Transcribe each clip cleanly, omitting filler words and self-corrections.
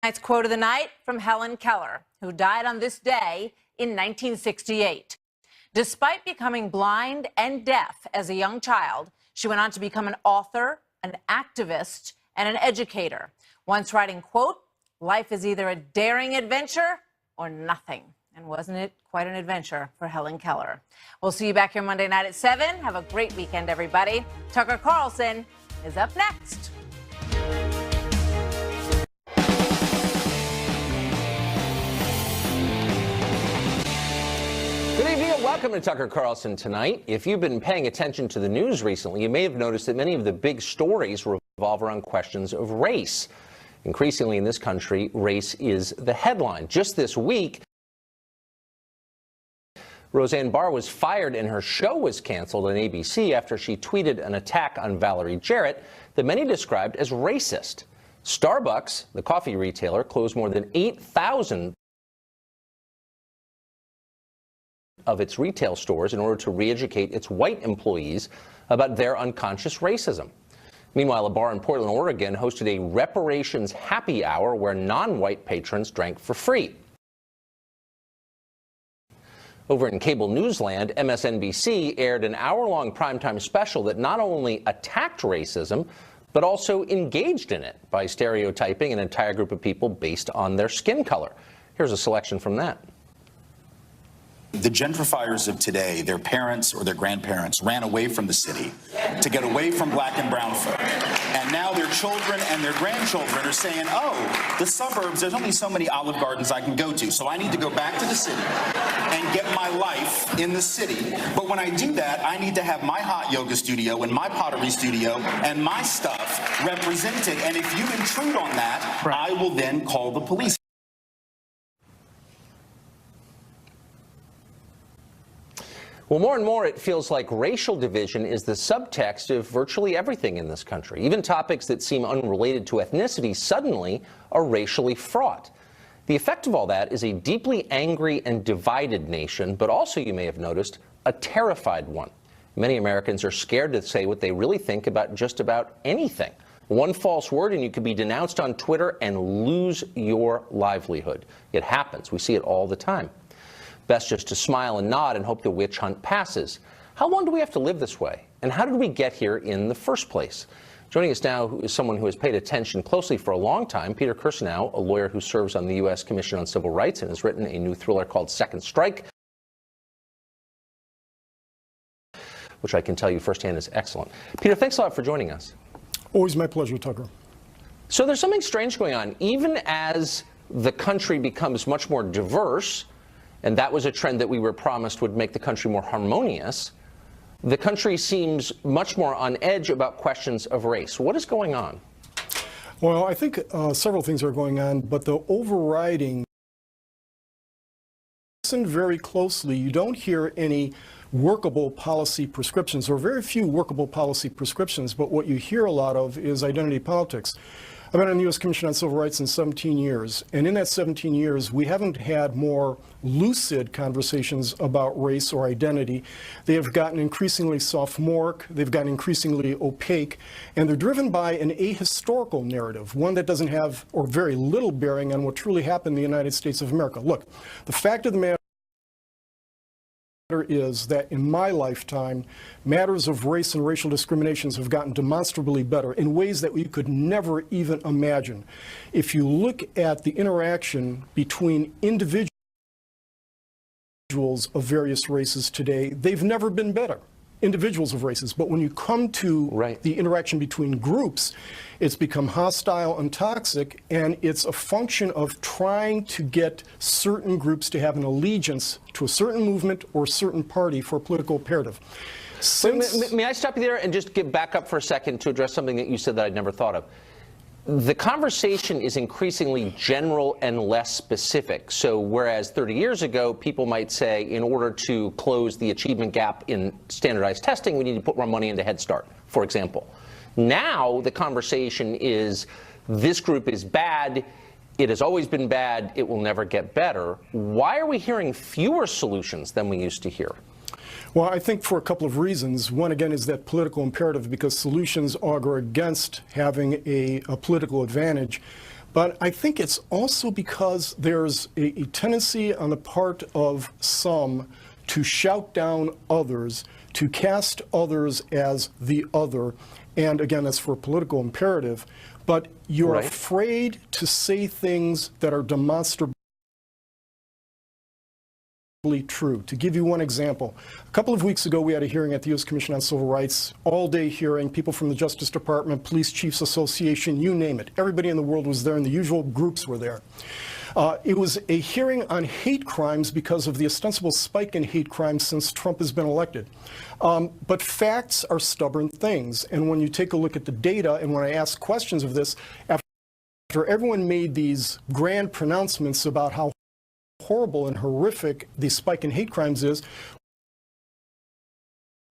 Tonight's quote of the night from Helen Keller, who died on this day in 1968. Despite becoming blind and deaf as a young child, she went on to become an author, an activist, and an educator. Once writing, quote, "Life is either a daring adventure or nothing." And wasn't it quite an adventure for Helen Keller? We'll see you back here Monday night at 7. Have a great weekend, everybody. Tucker Carlson is up next. Good evening and welcome to Tucker Carlson Tonight. If you've been paying attention to the news recently, you may have noticed that many of the big stories revolve around questions of race. Increasingly in this country, race is the headline. Just this week, Roseanne Barr was fired and her show was canceled on ABC after she tweeted an attack on Valerie Jarrett that many described as racist. Starbucks, the coffee retailer, closed more than 8,000 of its retail stores in order to re-educate its white employees about their unconscious racism. Meanwhile, a bar in Portland, Oregon hosted a reparations happy hour where non-white patrons drank for free. Over in cable newsland, MSNBC aired an hour-long primetime special that not only attacked racism, but also engaged in it by stereotyping an entire group of people based on their skin color. Here's a selection from that. The gentrifiers of today, their parents or their grandparents, ran away from the city to get away from black and brown folk. And now their children and their grandchildren are saying, oh, the suburbs, there's only so many Olive Gardens I can go to, so I need to go back to the city and get my life in the city. But when I do that, I need to have my hot yoga studio and my pottery studio and my stuff represented. And if you intrude on that, I will then call the police. Well, more and more it feels like racial division is the subtext of virtually everything in this country. Even topics that seem unrelated to ethnicity suddenly are racially fraught. The effect of all that is a deeply angry and divided nation, but also, you may have noticed, a terrified one. Many Americans are scared to say what they really think about just about anything. One false word and you could be denounced on Twitter and lose your livelihood. It happens. We see it all the time. Best just to smile and nod and hope the witch hunt passes. How long do we have to live this way? And how did we get here in the first place? Joining us now is someone who has paid attention closely for a long time, Peter Carlson, a lawyer who serves on the U.S. Commission on Civil Rights and has written a new thriller called Second Strike, which I can tell you firsthand is excellent. Peter, thanks a lot for joining us. Always my pleasure, Tucker. So there's something strange going on. Even as the country becomes much more diverse, and that was a trend that we were promised would make the country more harmonious, the country seems much more on edge about questions of race. What is going on? Well, I think several things are going on, but the overriding, listen very closely, you don't hear any workable policy prescriptions, or very few workable policy prescriptions, but what you hear a lot of is identity politics. I've been on the U.S. Commission on Civil Rights in 17 years, and in that 17 years, we haven't had more lucid conversations about race or identity. They have gotten increasingly sophomoric, they've gotten increasingly opaque, and they're driven by an ahistorical narrative, one that doesn't have, or very little bearing on what truly happened in the United States of America. Look, the fact of the matter is that in my lifetime, matters of race and racial discriminations have gotten demonstrably better in ways that we could never even imagine. If you look at the interaction between individuals of various races today, they've never been better. Individuals of races, but when you come to the interaction between groups, it's become hostile and toxic, and it's a function of trying to get certain groups to have an allegiance to a certain movement or certain party for a political imperative. May I stop you there and just get back up for a second to address something that you said that I'd never thought of? The conversation is increasingly general and less specific. So whereas 30 years ago, people might say, in order to close the achievement gap in standardized testing, we need to put more money into Head Start, for example. Now the conversation is, this group is bad, it has always been bad, it will never get better. Why are we hearing fewer solutions than we used to hear? Well, I think for a couple of reasons. One, again, is that political imperative, because solutions augur against having a political advantage. But I think it's also because there's a tendency on the part of some to shout down others, to cast others as the other. And again, that's for a political imperative. But you're Right. afraid to say things that are demonstrably true. To give you one example, a couple of weeks ago we had a hearing at the U.S. Commission on Civil Rights, all-day hearing, people from the Justice Department, Police Chiefs Association, you name it. Everybody in the world was there, and the usual groups were there. It was a hearing on hate crimes because of the ostensible spike in hate crimes since Trump has been elected. But facts are stubborn things, and when you take a look at the data, and when I ask questions of this, after everyone made these grand pronouncements about how horrible and horrific the spike in hate crimes is,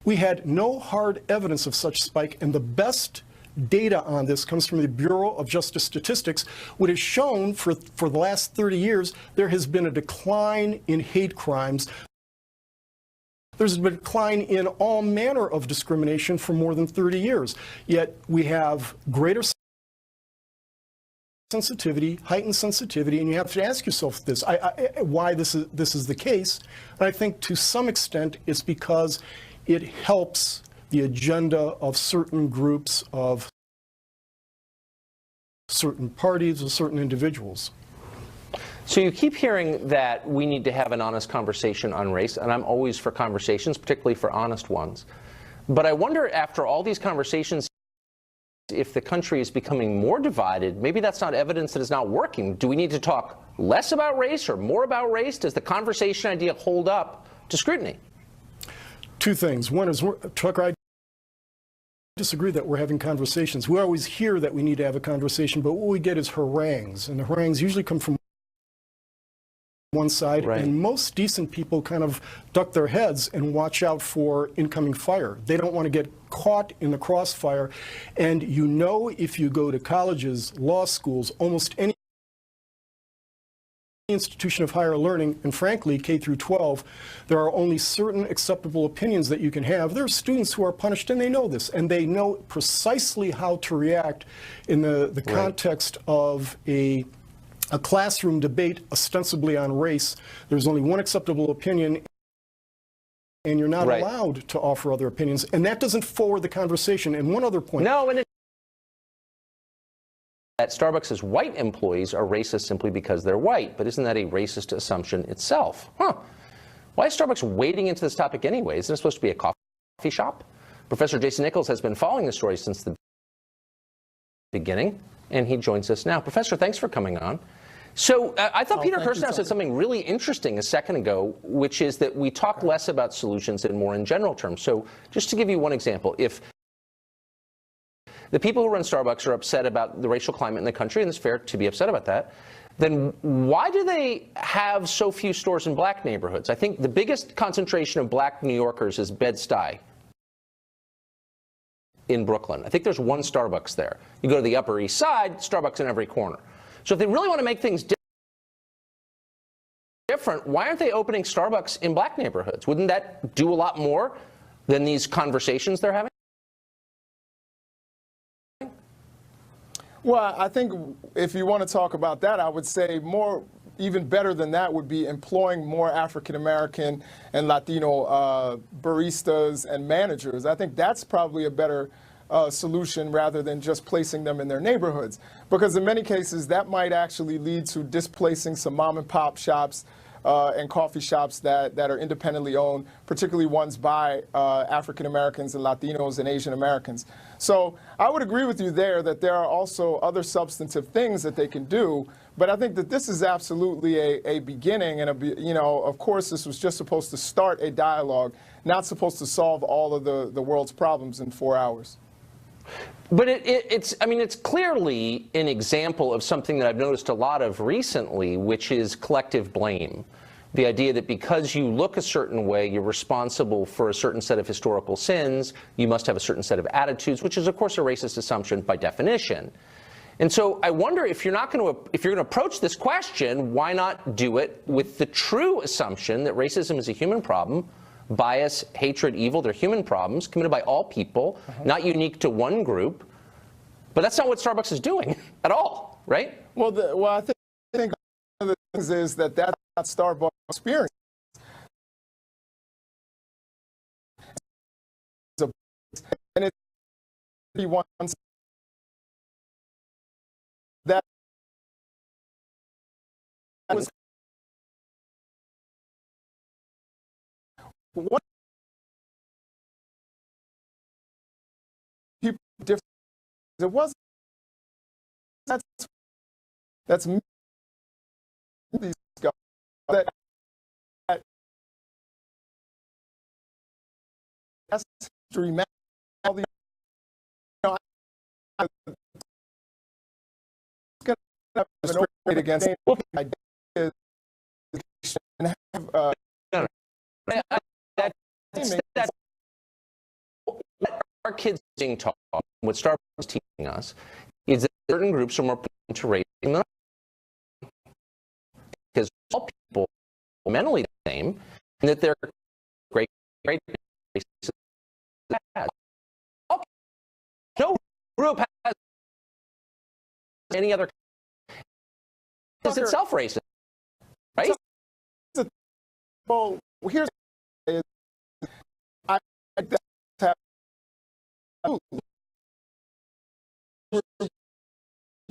we had no hard evidence of such spike, and the best data on this comes from the Bureau of Justice Statistics, which has shown for the last 30 years there has been a decline in hate crimes. There's been a decline in all manner of discrimination for more than 30 years. Yet we have greater sensitivity, heightened sensitivity, and you have to ask yourself this, why this is the case. And I think to some extent it's because it helps the agenda of certain groups, of certain parties, of certain individuals. So you keep hearing that we need to have an honest conversation on race, and I'm always for conversations, particularly for honest ones. But I wonder, after all these conversations, if the country is becoming more divided, maybe that's not evidence that it's not working. Do we need to talk less about race or more about race? Does the conversation idea hold up to scrutiny? Two things. One is, Tucker, I disagree that we're having conversations. We always hear that we need to have a conversation, but what we get is harangues, and the harangues usually come from one side, right. And most decent people kind of duck their heads and watch out for incoming fire. They don't want to get caught in the crossfire. And you know, if you go to colleges, law schools, almost any institution of higher learning, and frankly, K through 12, there are only certain acceptable opinions that you can have. There are students who are punished, and they know this, and they know precisely how to react in the right. context of a classroom debate ostensibly on race. There's only one acceptable opinion, and you're not right. allowed to offer other opinions. And that doesn't forward the conversation. And one other point. No, and that Starbucks' white employees are racist simply because they're white. But isn't that a racist assumption itself? Why is Starbucks wading into this topic anyway? Isn't it supposed to be a coffee shop? Professor Jason Nichols has been following the story since the beginning, and he joins us now. Professor, thanks for coming on. So I thought Peter Kirsten said something really interesting a second ago, which is that we talk less about solutions and more in general terms. So just to give you one example, if the people who run Starbucks are upset about the racial climate in the country, and it's fair to be upset about that, then why do they have so few stores in black neighborhoods? I think the biggest concentration of black New Yorkers is Bed-Stuy in Brooklyn. I think there's one Starbucks there. You go to the Upper East Side, Starbucks in every corner. So if they really want to make things different, why aren't they opening Starbucks in black neighborhoods? Wouldn't that do a lot more than these conversations they're having? Well, I think if you want to talk about that, I would say more, even better than that would be employing more African-American and Latino baristas and managers. I think that's probably a better solution rather than just placing them in their neighborhoods. Because in many cases, that might actually lead to displacing some mom and pop shops and coffee shops that are independently owned, particularly ones by African Americans and Latinos and Asian Americans. So I would agree with you there that there are also other substantive things that they can do. But I think that this is absolutely a beginning, and of course, this was just supposed to start a dialogue, not supposed to solve all of the world's problems in 4 hours. But it's clearly an example of something that I've noticed a lot of recently, which is collective blame. The idea that because you look a certain way, you're responsible for a certain set of historical sins, you must have a certain set of attitudes, which is, of course, a racist assumption by definition. And so I wonder if you're going to approach this question, why not do it with the true assumption that racism is a human problem? Bias, hatred, evil, they're human problems committed by all people, not unique to one group. But that's not what Starbucks is doing at all. right? Well, I think one of the things is that that's not Starbucks experience. And it's that was what people different. It wasn't. That's me. These guys that that's history. All these, you know, I'm gonna discriminate against ideas and have That's what our kids being taught, what Starbucks is teaching us, is that certain groups are more prone to racism than others. Because all people are mentally the same, and that they're great racists. No group has any other is itself racist, right? Well, here's I like that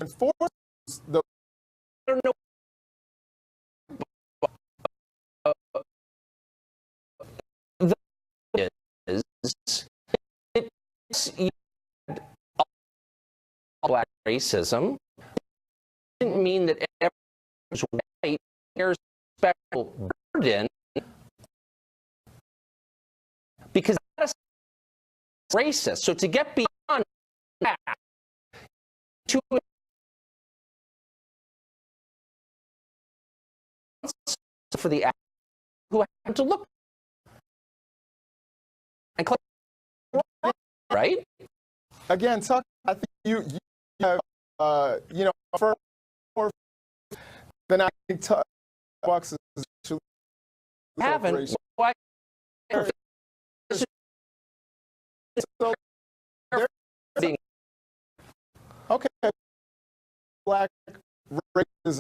enforce the I don't know. The is it's black racism didn't mean that everyone's white. There's a special burden because that's racist. So to get beyond that, to for the who have to look and click, right? Again, Tuck, I think you have you know for then I think Starbucks is actually Haven't. Why? So Being okay, black racism.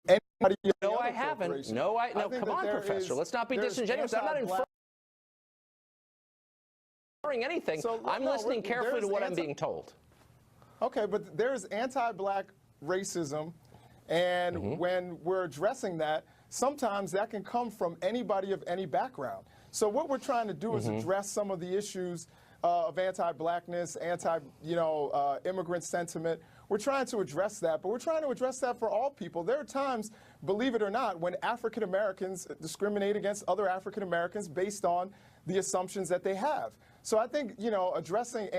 Anybody No, I haven't. No, no. Come on, Professor. Let's not be disingenuous. I'm not inferring anything. So, I'm no, listening carefully to what I'm being told. Okay, but there's anti-black racism, and when we're addressing that, sometimes that can come from anybody of any background. So what we're trying to do is address some of the issues of anti-blackness, immigrant sentiment. We're trying to address that, but we're trying to address that for all people. There are times, believe it or not, when African Americans discriminate against other African Americans based on the assumptions that they have. So I think, addressing,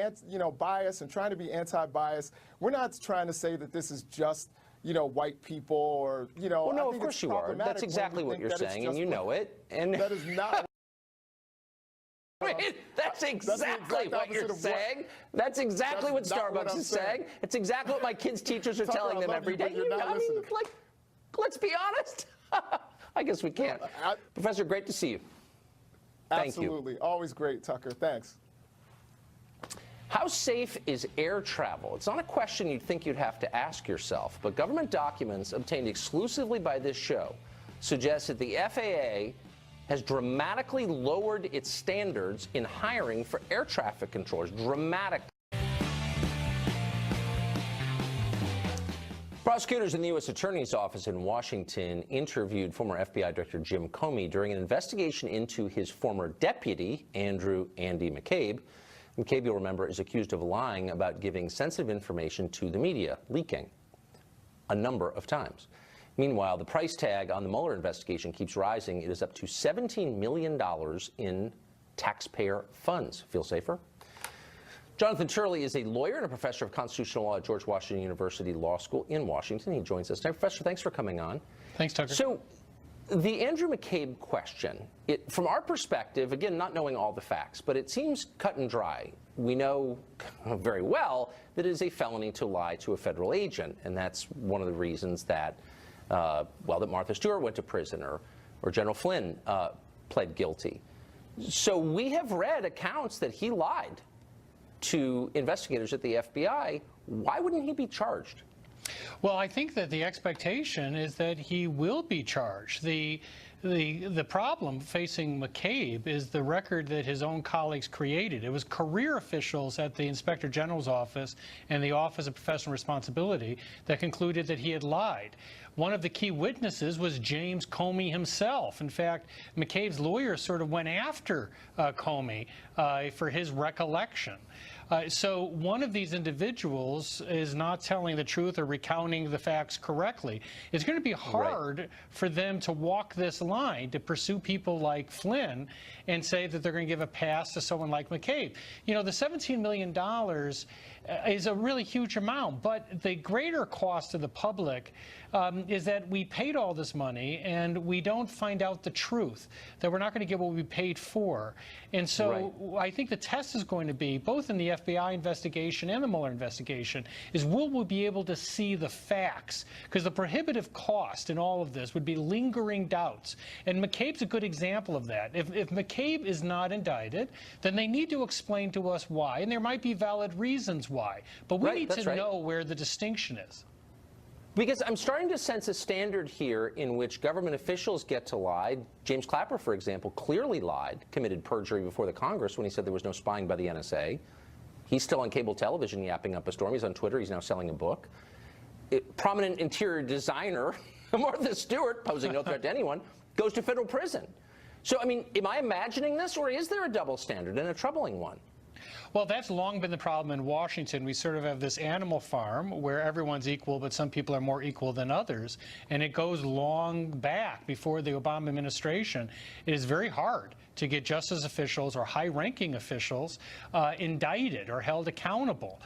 bias and trying to be anti-bias, we're not trying to say that this is just, white people or, Well, no, of course you are. That's exactly what you're saying, and you know it. And that is not. That's exactly what you're saying. That's exactly what Starbucks is saying. It's exactly what my kids' teachers are telling them every day. Let's be honest. I guess we can't. Professor, great to see you. Thank you. Absolutely. Always great, Tucker. Thanks. How safe is air travel? It's not a question you'd think you'd have to ask yourself, but government documents obtained exclusively by this show suggest that the FAA has dramatically lowered its standards in hiring for air traffic controllers. Dramatically. Prosecutors in the U.S. Attorney's Office in Washington interviewed former FBI Director Jim Comey during an investigation into his former deputy, Andy McCabe. McCabe, you'll remember, is accused of lying about giving sensitive information to the media, leaking a number of times. Meanwhile, the price tag on the Mueller investigation keeps rising. It is up to $17 million in taxpayer funds. Feel safer? Jonathan Turley is a lawyer and a professor of constitutional law at George Washington University Law School in Washington. He joins us now. Professor, thanks for coming on. Thanks, Tucker. So, the Andrew McCabe question, from our perspective, again, not knowing all the facts, but it seems cut and dry. We know very well that it is a felony to lie to a federal agent, and that's one of the reasons that, that Martha Stewart went to prison or General Flynn pled guilty. So we have read accounts that he lied to investigators at the FBI, why wouldn't he be charged? Well, I think that the expectation is that he will be charged. The problem facing McCabe is the record that his own colleagues created. It was career officials at the Inspector General's office and the Office of Professional Responsibility that concluded that he had lied. One of the key witnesses was James Comey himself. In fact, McCabe's lawyer sort of went after Comey for his recollection. So one of these individuals is not telling the truth or recounting the facts correctly. It's going to be hard for them to walk this line, to pursue people like Flynn and say that they're going to give a pass to someone like McCabe. You know, the $17 million is a really huge amount, but the greater cost to the public is that we paid all this money and we don't find out the truth, that we're not going to get what we paid for. And so I think the test is going to be, both in the FBI investigation and the Mueller investigation, is will we be able to see the facts? Because the prohibitive cost in all of this would be lingering doubts. And McCabe's a good example of that. If McCabe is not indicted, then they need to explain to us why. And there might be valid reasons why. But we need to know where the distinction is. Because I'm starting to sense a standard here in which government officials get to lie. James Clapper, for example, clearly lied, committed perjury before the Congress when he said there was no spying by the NSA. He's still on cable television yapping up a storm. He's on Twitter. He's now selling a book. Prominent interior designer Martha Stewart, posing no threat to anyone, goes to federal prison. So, I mean, am I imagining this, or is there a double standard and a troubling one? Well, that's long been the problem in Washington. We sort of have this animal farm where everyone's equal, but some people are more equal than others. And it goes long back before the Obama administration. It is very hard to get justice officials or high-ranking officials indicted or held accountable.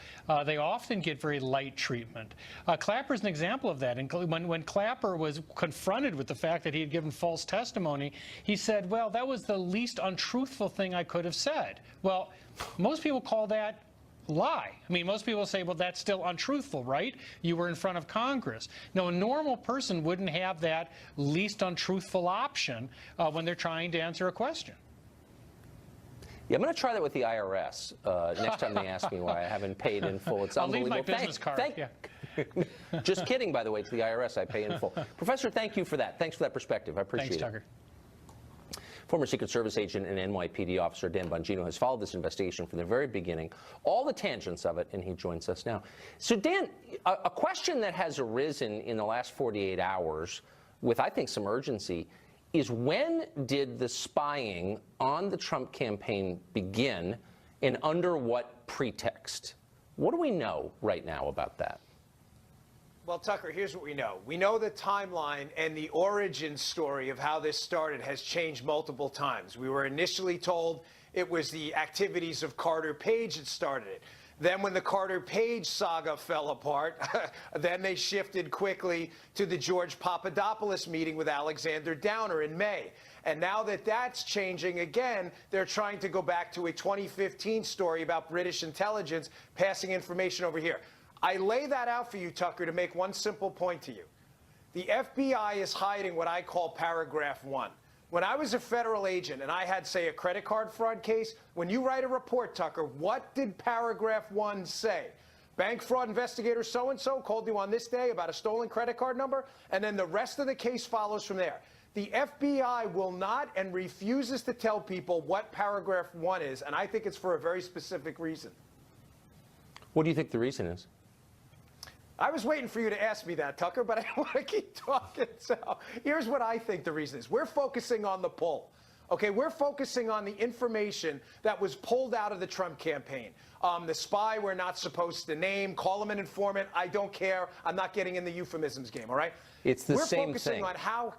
They often get very light treatment. Clapper's an example of that. And when Clapper was confronted with the fact that he had given false testimony, he said, well, that was the least untruthful thing I could have said. Well, most people call that lie. I mean, most people say, well, that's still untruthful, right? You were in front of Congress. No, a normal person wouldn't have that least untruthful option when they're trying to answer a question. Yeah, I'm going to try that with the IRS next time they ask me why I haven't paid in full. It's I'll leave unbelievable. my business card. Just kidding, by the way, to the IRS, I pay in full. Professor, thank you for that. Thanks for that perspective. I appreciate it. Thanks, Tucker. Former Secret Service agent and NYPD officer Dan Bongino has followed this investigation from the very beginning, all the tangents of it, and he joins us now. So, Dan, a question that has arisen in the last 48 hours with, I think, some urgency is, when did the spying on the Trump campaign begin and under what pretext? What do we know right now about that? Well, Tucker, here's what we know. We know the timeline and the origin story of how this started has changed multiple times. We were initially told it was the activities of Carter Page that started it. Then when the Carter Page saga fell apart, then they shifted quickly to the George Papadopoulos meeting with Alexander Downer in May. And now that that's changing again, they're trying to go back to a 2015 story about British intelligence passing information over here. I lay that out for you, Tucker, to make one simple point to you. The FBI is hiding what I call paragraph 1. When I was a federal agent and I had, say, a credit card fraud case, when you write a report, Tucker, what did paragraph 1 say? Bank fraud investigator so-and-so called you on this day about a stolen credit card number, and then the rest of the case follows from there. The FBI will not and refuses to tell people what paragraph 1 is, and I think it's for a very specific reason. What do you think the reason is? I was waiting for you to ask me that, Tucker, but I want to keep talking. So here's what I think the reason is. We're focusing on the pull. Okay, we're focusing on the information that was pulled out of the Trump campaign. The spy we're not supposed to name, call him an informant. I don't care. I'm not getting in the euphemisms game, all right? It's the same thing. We're focusing on how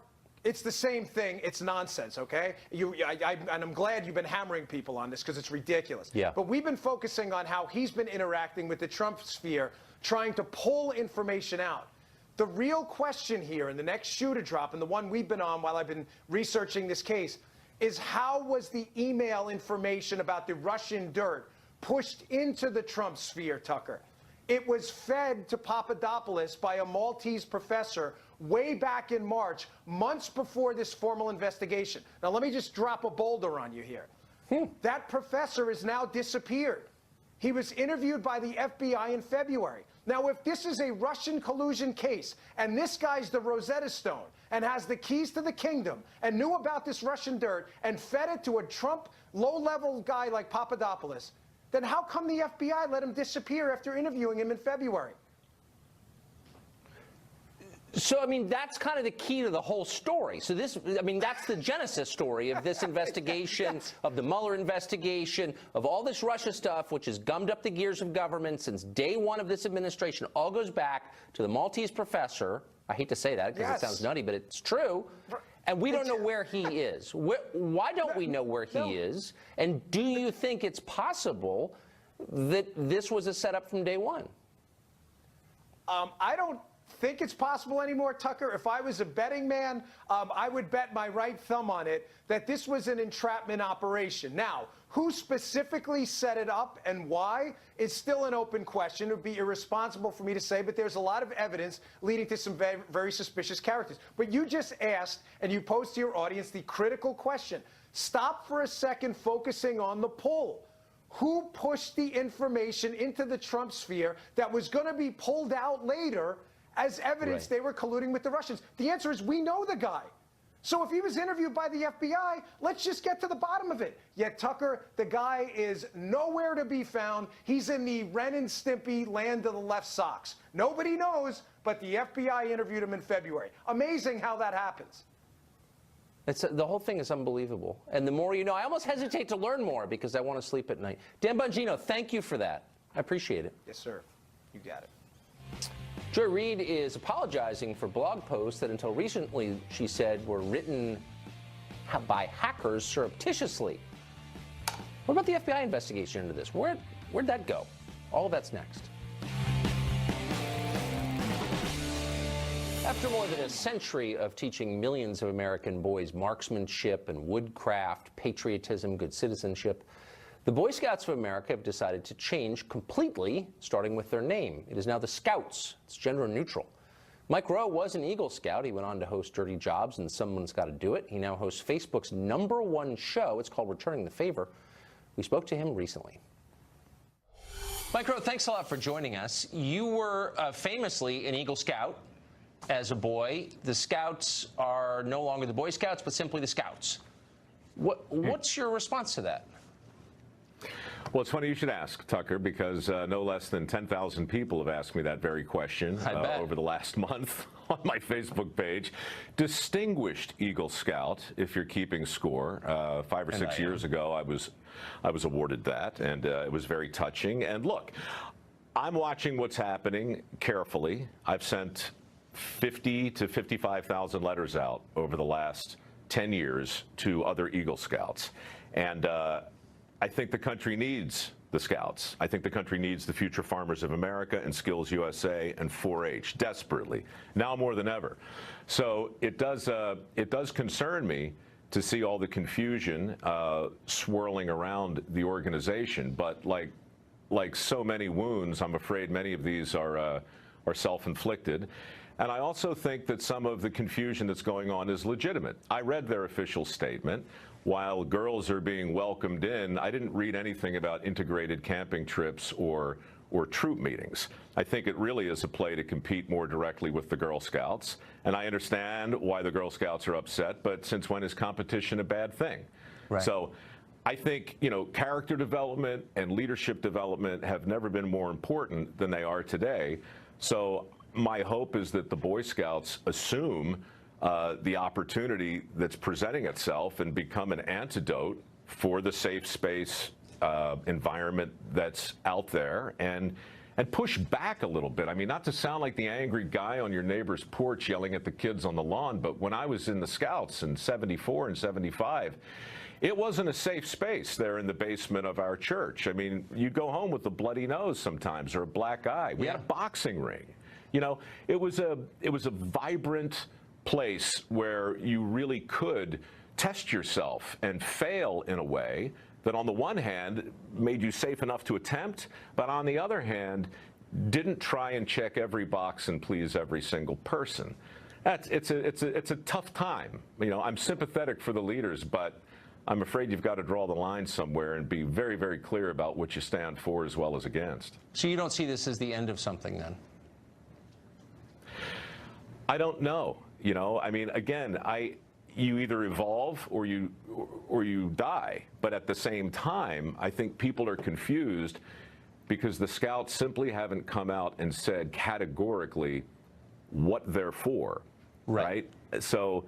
it's the same thing. It's nonsense, okay? And I'm glad you've been hammering people on this because it's ridiculous. Yeah. But we've been focusing on how he's been interacting with the Trump sphere, trying to pull information out. The real question here, and the next shoe to drop, and the one we've been on while I've been researching this case, is how was the email information about the Russian dirt pushed into the Trump sphere, Tucker? It was fed to Papadopoulos by a Maltese professor way back in March, months before this formal investigation. Now, let me just drop a boulder on you here. That professor has now disappeared. He was interviewed by the FBI in February. Now, if this is a Russian collusion case, and this guy's the Rosetta Stone and has the keys to the kingdom and knew about this Russian dirt and fed it to a Trump low-level guy like Papadopoulos, then how come the FBI let him disappear after interviewing him in February? So, I mean, that's kind of the key to the whole story. So this, I mean, that's the genesis story of this investigation, Yes. of the Mueller investigation, of all this Russia stuff, which has gummed up the gears of government since day one of this administration. All goes back to the Maltese professor. I hate to say that because Yes. it sounds nutty, but it's true. And we don't know where he is. Why don't we know where he is? And do you think it's possible that this was a setup from day one? I don't think it's possible anymore, Tucker. If I was a betting man, I would bet my right thumb on it that this was an entrapment operation. Now, who specifically set it up and why is still an open question. It would be irresponsible for me to say, but there's a lot of evidence leading to some very, very suspicious characters. But you just asked, and you posed to your audience the critical question. Stop for a second focusing on the poll. Who pushed the information into the Trump sphere that was going to be pulled out later as evidence they were colluding with the Russians? The answer is we know the guy. So if he was interviewed by the FBI, let's just get to the bottom of it. Yet, Tucker, the guy is nowhere to be found. He's in the Ren and Stimpy land of the left socks. Nobody knows, but the FBI interviewed him in February. Amazing how that happens. The whole thing is unbelievable. And the more you know, I almost hesitate to learn more because I want to sleep at night. Dan Bongino, thank you for that. I appreciate it. Yes, sir. You got it. Joy Reid is apologizing for blog posts that until recently, she said, were written by hackers surreptitiously. What about the FBI investigation into this? Where'd that go? All of that's next. After more than a century of teaching millions of American boys marksmanship and woodcraft, patriotism, good citizenship, the Boy Scouts of America have decided to change completely, starting with their name. It is now the Scouts. It's gender neutral. Mike Rowe was an Eagle Scout. He went on to host Dirty Jobs and Someone's Got to Do It. He now hosts Facebook's #1 show. It's called Returning the Favor. We spoke to him recently. Mike Rowe, thanks a lot for joining us. You were famously an Eagle Scout as a boy. The Scouts are no longer the Boy Scouts, but simply the Scouts. What's your response to that? Well, it's funny you should ask, Tucker, because no less than 10,000 people have asked me that very question over the last month on my Facebook page. Distinguished Eagle Scout, if you're keeping score. 5 or 6 years ago, I was awarded that, and it was very touching. And look, I'm watching what's happening carefully. I've sent 50 to 55,000 letters out over the last 10 years to other Eagle Scouts. And I think the country needs the Scouts. I think the country needs the Future Farmers of America and Skills USA and 4-H desperately, now more than ever. So it does concern me to see all the confusion swirling around the organization. But like so many wounds, I'm afraid many of these are self-inflicted. And I also think that some of the confusion that's going on is legitimate. I read their official statement. While girls are being welcomed in, I didn't read anything about integrated camping trips or troop meetings. I think it really is a play to compete more directly with the Girl Scouts. And I understand why the Girl Scouts are upset, but since when is competition a bad thing? Right. So I think, character development and leadership development have never been more important than they are today. So my hope is that the Boy Scouts assume the opportunity that's presenting itself and become an antidote for the safe space environment that's out there and push back a little bit. I mean, not to sound like the angry guy on your neighbor's porch yelling at the kids on the lawn, but when I was in the Scouts in '74 and '75, it wasn't a safe space there in the basement of our church. I mean, you go home with a bloody nose sometimes or a black eye. We had a boxing ring. It was a vibrant place where you really could test yourself and fail in a way that on the one hand made you safe enough to attempt, but on the other hand didn't try and check every box and please every single person. It's a tough time. I'm sympathetic for the leaders, but I'm afraid you've got to draw the line somewhere and be very, very clear about what you stand for as well as against. So you don't see this as the end of something then? I don't know. You know, I mean, again, you either evolve or you die. But at the same time, I think people are confused because the Scouts simply haven't come out and said categorically what they're for, right? So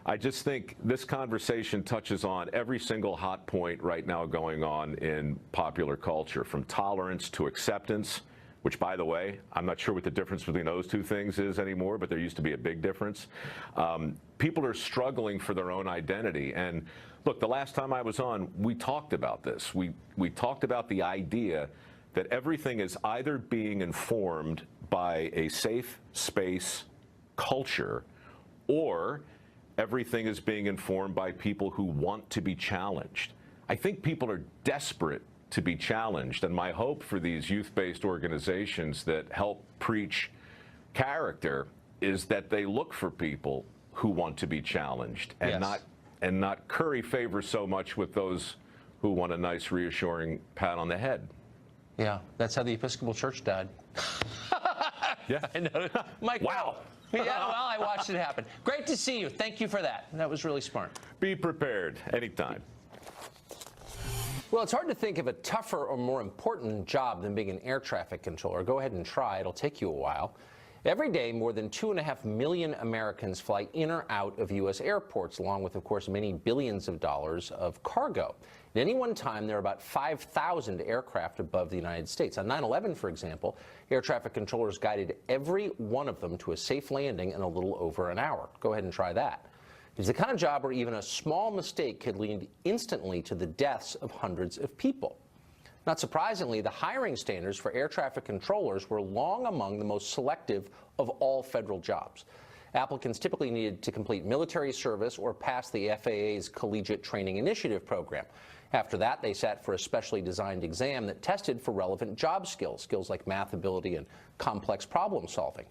I just think this conversation touches on every single hot point right now going on in popular culture, from tolerance to acceptance, which, by the way, I'm not sure what the difference between those two things is anymore, but there used to be a big difference. People are struggling for their own identity. And look, the last time I was on, we talked about this. We talked about the idea that everything is either being informed by a safe space culture, or everything is being informed by people who want to be challenged. I think people are desperate to be challenged, and my hope for these youth-based organizations that help preach character is that they look for people who want to be challenged and not curry favor so much with those who want a nice reassuring pat on the head. Yeah, that's how the Episcopal Church died. Yeah. I know. Mike, wow. Yeah, well, I watched it happen. Great to see you. Thank you for that. That was really smart. Be prepared anytime. Well, it's hard to think of a tougher or more important job than being an air traffic controller. Go ahead and try. It'll take you a while. Every day, more than 2.5 million Americans fly in or out of U.S. airports, along with, of course, many billions of dollars of cargo. At any one time, there are about 5,000 aircraft above the United States. On 9/11, for example, air traffic controllers guided every one of them to a safe landing in a little over an hour. Go ahead and try that. It's the kind of job where even a small mistake could lead instantly to the deaths of hundreds of people. Not surprisingly, the hiring standards for air traffic controllers were long among the most selective of all federal jobs. Applicants typically needed to complete military service or pass the FAA's Collegiate Training Initiative program. After that, they sat for a specially designed exam that tested for relevant job skills like math ability and complex problem solving.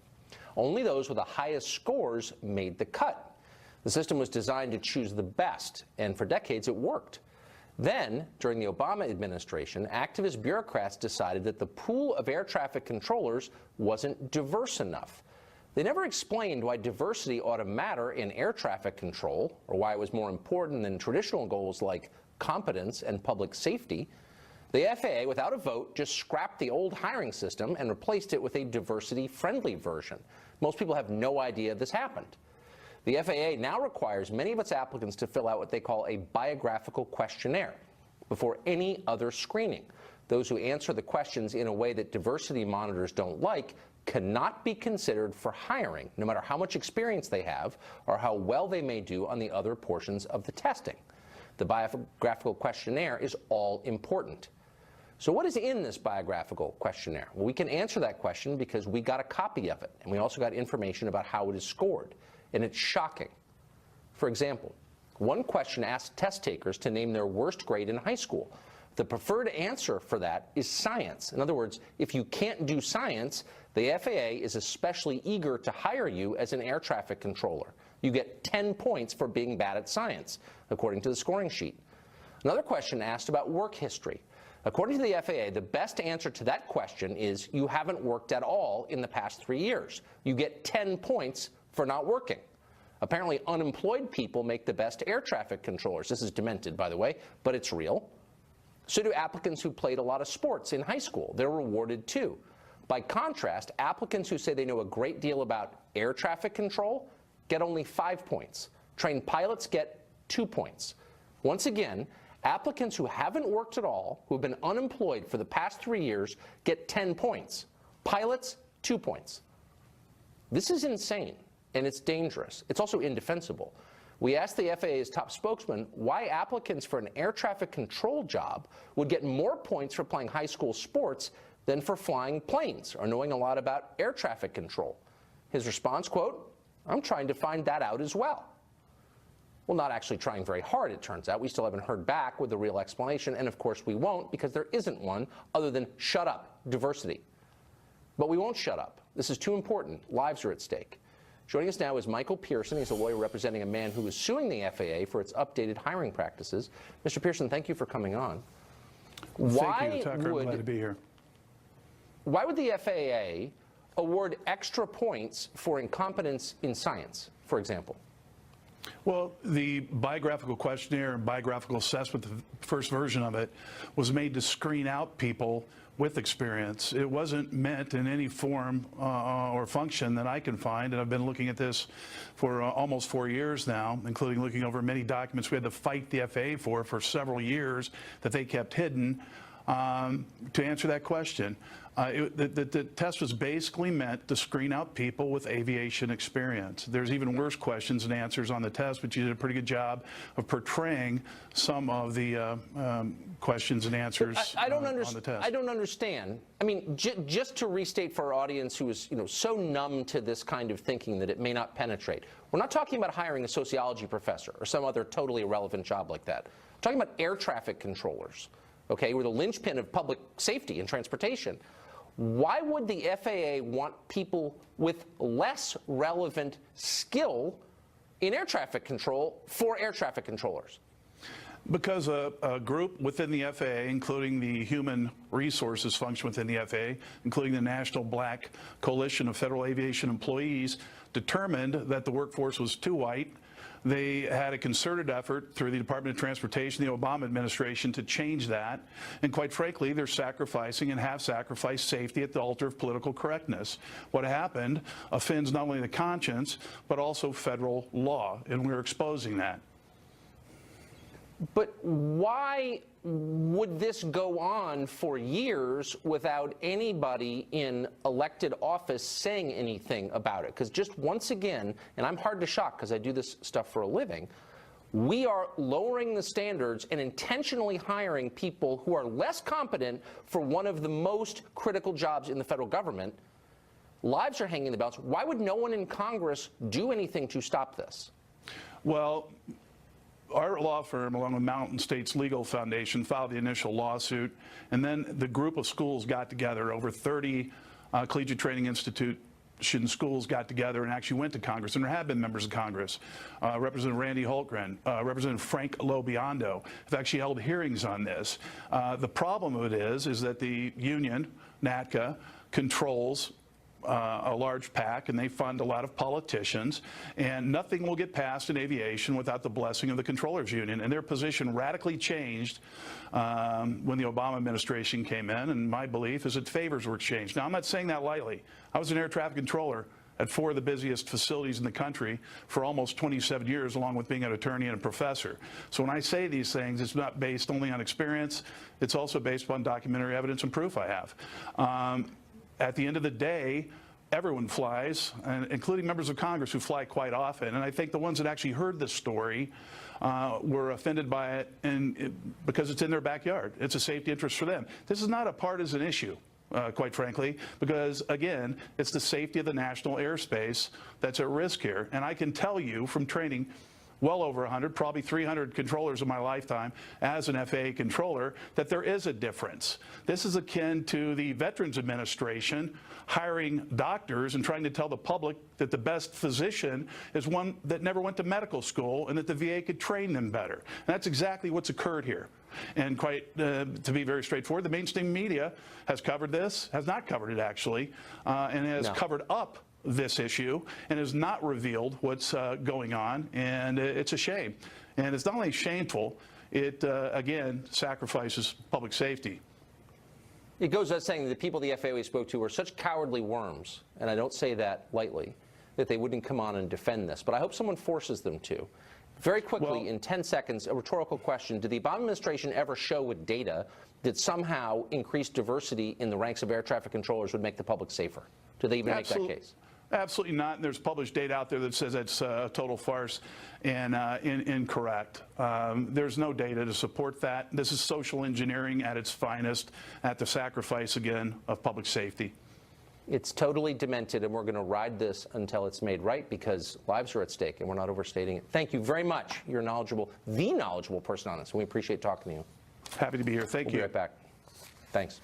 Only those with the highest scores made the cut. The system was designed to choose the best, and for decades it worked. Then, during the Obama administration, activist bureaucrats decided that the pool of air traffic controllers wasn't diverse enough. They never explained why diversity ought to matter in air traffic control, or why it was more important than traditional goals like competence and public safety. The FAA, without a vote, just scrapped the old hiring system and replaced it with a diversity-friendly version. Most people have no idea this happened. The FAA now requires many of its applicants to fill out what they call a biographical questionnaire before any other screening. Those who answer the questions in a way that diversity monitors don't like cannot be considered for hiring, no matter how much experience they have or how well they may do on the other portions of the testing. The biographical questionnaire is all important. So what is in this biographical questionnaire? Well, we can answer that question because we got a copy of it, and we also got information about how it is scored. And it's shocking. For example, one question asked test takers to name their worst grade in high school. The preferred answer for that is science. In other words, if you can't do science, the FAA is especially eager to hire you as an air traffic controller. You get 10 points for being bad at science, according to the scoring sheet. Another question asked about work history. According to the FAA, the best answer to that question is you haven't worked at all in the past 3 years. You get 10 points for not working. Apparently, unemployed people make the best air traffic controllers. This is demented, by the way, but it's real. So do applicants who played a lot of sports in high school. They're rewarded too. By contrast, applicants who say they know a great deal about air traffic control get only 5 points. Trained pilots get 2 points. Once again, applicants who haven't worked at all, who have been unemployed for the past 3 years, get 10 points. Pilots, 2 points. This is insane, and it's dangerous. It's also indefensible. We asked the FAA's top spokesman why applicants for an air traffic control job would get more points for playing high school sports than for flying planes or knowing a lot about air traffic control. His response, quote, "I'm trying to find that out as well." Well, not actually trying very hard, it turns out. We still haven't heard back with the real explanation, and of course we won't, because there isn't one other than shut up, diversity. But we won't shut up. This is too important. Lives are at stake. Joining us now is Michael Pearson. He's a lawyer representing a man who is suing the FAA for its updated hiring practices. Mr. Pearson, thank you for coming on. Thank you, Tucker. I'm glad to be here. Why would the FAA award extra points for incompetence in science, for example? Well, the biographical questionnaire and biographical assessment, the first version of it, was made to screen out people with experience. It wasn't meant in any form or function that I can find, and I've been looking at this for almost 4 years now, including looking over many documents we had to fight the FAA for several years that they kept hidden. To answer that question, the test was basically meant to screen out people with aviation experience. There's even worse questions and answers on the test, but you did a pretty good job of portraying some of the questions and answers on the test. I don't understand. I mean, just to restate for our audience who is, so numb to this kind of thinking that it may not penetrate, we're not talking about hiring a sociology professor or some other totally irrelevant job like that. We're talking about air traffic controllers. Okay, we're the linchpin of public safety and transportation. Why would the FAA want people with less relevant skill in air traffic control for air traffic controllers? Because a group within the FAA, including the human resources function within the FAA, including the National Black Coalition of Federal Aviation Employees, determined that the workforce was too white. They had a concerted effort through the Department of Transportation, the Obama administration, to change that. And quite frankly, they're sacrificing and have sacrificed safety at the altar of political correctness. What happened offends not only the conscience, but also federal law, and we're exposing that. But why would this go on for years without anybody in elected office saying anything about it? Because just once again, and I'm hard to shock because I do this stuff for a living, we are lowering the standards and intentionally hiring people who are less competent for one of the most critical jobs in the federal government. Lives are hanging in the balance. Why would no one in Congress do anything to stop this? Well, our law firm, along with Mountain States Legal Foundation, filed the initial lawsuit, and then the group of schools got together. Over 30 collegiate training institution schools got together and actually went to Congress, and there have been members of Congress. Representative Randy Holtgren, Representative Frank Lobiondo have actually held hearings on this. The problem of it is that the union, NATCA, controls a large PAC, and they fund a lot of politicians, and nothing will get passed in aviation without the blessing of the controllers union, and their position radically changed when the Obama administration came in, and my belief is that favors were exchanged. Now, I'm not saying that lightly. I was an air traffic controller at 4 of the busiest facilities in the country for almost 27 years, along with being an attorney and a professor. So when I say these things, it's not based only on experience, it's also based upon documentary evidence and proof I have. At the end of the day, everyone flies, including members of Congress who fly quite often. And I think the ones that actually heard this story were offended by it because it's in their backyard. It's a safety interest for them. This is not a partisan issue, quite frankly, because, again, it's the safety of the national airspace that's at risk here. And I can tell you from training well over 100, probably 300 controllers in my lifetime as an FAA controller, that there is a difference. This is akin to the Veterans Administration hiring doctors and trying to tell the public that the best physician is one that never went to medical school and that the VA could train them better. And that's exactly what's occurred here. And quite, to be very straightforward, the mainstream media has covered this, has not covered it actually, and has covered up this issue and has not revealed what's going on, and it's a shame. And it's not only shameful, it again sacrifices public safety. It goes without saying that the people the FAA spoke to were such cowardly worms, and I don't say that lightly, that they wouldn't come on and defend this. But I hope someone forces them to. Very quickly, in 10 seconds, a rhetorical question. Did the Obama administration ever show with data that somehow increased diversity in the ranks of air traffic controllers would make the public safer? Do they even make that case? Absolutely not. And there's published data out there that says it's a total farce and incorrect. There's no data to support that. This is social engineering at its finest, at the sacrifice, again, of public safety. It's totally demented, and we're going to ride this until it's made right, because lives are at stake, and we're not overstating it. Thank you very much. You're knowledgeable, the knowledgeable person on this, and we appreciate talking to you. Happy to be here. Thank you. We'll be right back. Thanks.